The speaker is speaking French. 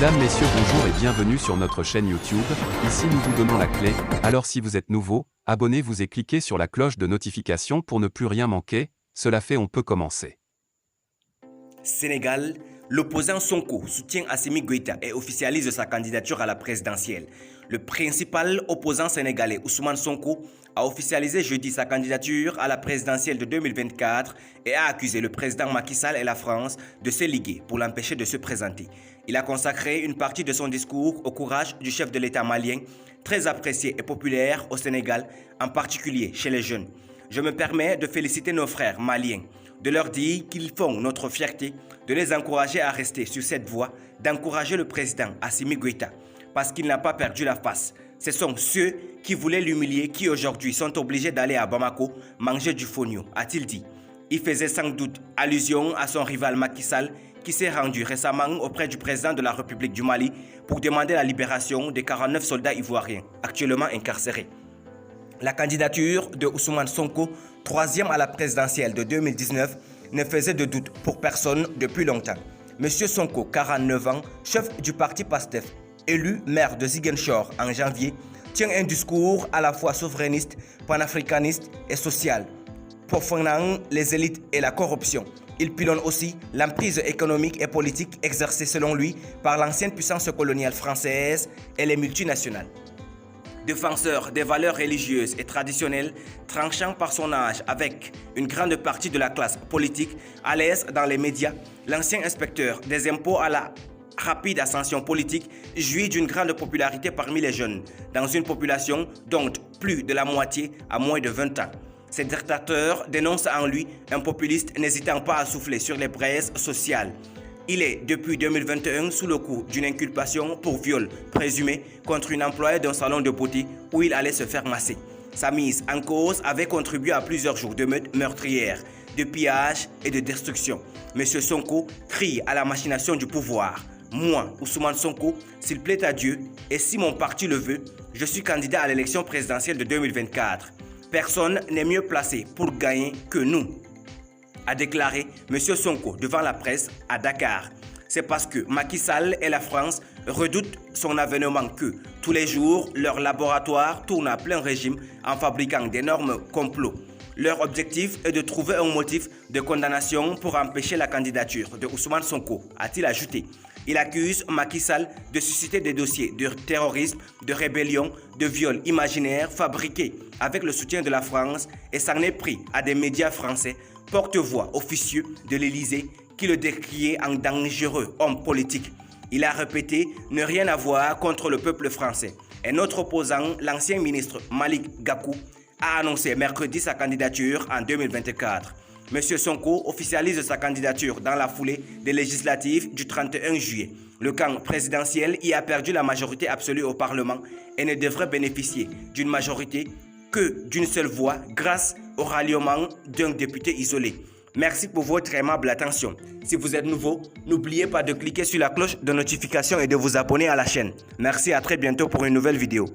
Mesdames, Messieurs, bonjour et bienvenue sur notre chaîne YouTube. Ici nous vous donnons la clé, alors si vous êtes nouveau, abonnez-vous et cliquez sur la cloche de notification pour ne plus rien manquer. Cela fait, on peut commencer. Sénégal, l'opposant Sonko soutient Assimi Goïta et officialise sa candidature à la présidentielle. Le principal opposant sénégalais, Ousmane Sonko, a officialisé jeudi sa candidature à la présidentielle de 2024 et a accusé le président Macky Sall et la France de se liguer pour l'empêcher de se présenter. Il a consacré une partie de son discours au courage du chef de l'État malien, très apprécié et populaire au Sénégal, en particulier chez les jeunes. Je me permets de féliciter nos frères maliens, de leur dire qu'ils font notre fierté, de les encourager à rester sur cette voie, d'encourager le président Assimi Goïta, parce qu'il n'a pas perdu la face. Ce sont ceux qui voulaient l'humilier qui aujourd'hui sont obligés d'aller à Bamako manger du fonio, a-t-il dit. Il faisait sans doute allusion à son rival Macky Sall qui s'est rendu récemment auprès du président de la République du Mali pour demander la libération des 49 soldats ivoiriens actuellement incarcérés. La candidature de Ousmane Sonko, troisième à la présidentielle de 2019, ne faisait de doute pour personne depuis longtemps. Monsieur Sonko, 49 ans, chef du parti PASTEF, élu maire de Ziguinchor en janvier, tient un discours à la fois souverainiste, panafricaniste et social, profanant les élites et la corruption. Il pilonne aussi l'emprise économique et politique exercée selon lui par l'ancienne puissance coloniale française et les multinationales. Défenseur des valeurs religieuses et traditionnelles, tranchant par son âge avec une grande partie de la classe politique, à l'aise dans les médias, l'ancien inspecteur des impôts à la rapide ascension politique jouit d'une grande popularité parmi les jeunes, dans une population dont plus de la moitié a moins de 20 ans. Ces dictateurs dénoncent en lui un populiste n'hésitant pas à souffler sur les braises sociales. Il est depuis 2021 sous le coup d'une inculpation pour viol présumé contre une employée d'un salon de beauté où il allait se faire masser. Sa mise en cause avait contribué à plusieurs jours de meurtres meurtrières, de pillage et de destruction. Monsieur Sonko crie à la machination du pouvoir. Moi, Ousmane Sonko, s'il plaît à Dieu et si mon parti le veut, je suis candidat à l'élection présidentielle de 2024. Personne n'est mieux placé pour gagner que nous, a déclaré M. Sonko devant la presse à Dakar. C'est parce que Macky Sall et la France redoutent son avènement que, tous les jours, leur laboratoire tourne à plein régime en fabriquant d'énormes complots. Leur objectif est de trouver un motif de condamnation pour empêcher la candidature de Ousmane Sonko, a-t-il ajouté. Il accuse Macky Sall de susciter des dossiers de terrorisme, de rébellion, de viol imaginaire fabriqués avec le soutien de la France et s'en est pris à des médias français, porte-voix officieux de l'Élysée qui le décriait en dangereux homme politique. Il a répété ne rien avoir contre le peuple français. Et notre opposant, l'ancien ministre Malick Gakou, a annoncé mercredi sa candidature en 2024. M. Sonko officialise sa candidature dans la foulée des législatives du 31 juillet. Le camp présidentiel y a perdu la majorité absolue au Parlement et ne devrait bénéficier d'une majorité que d'une seule voix grâce au ralliement d'un député isolé. Merci pour votre aimable attention. Si vous êtes nouveau, n'oubliez pas de cliquer sur la cloche de notification et de vous abonner à la chaîne. Merci, à très bientôt pour une nouvelle vidéo.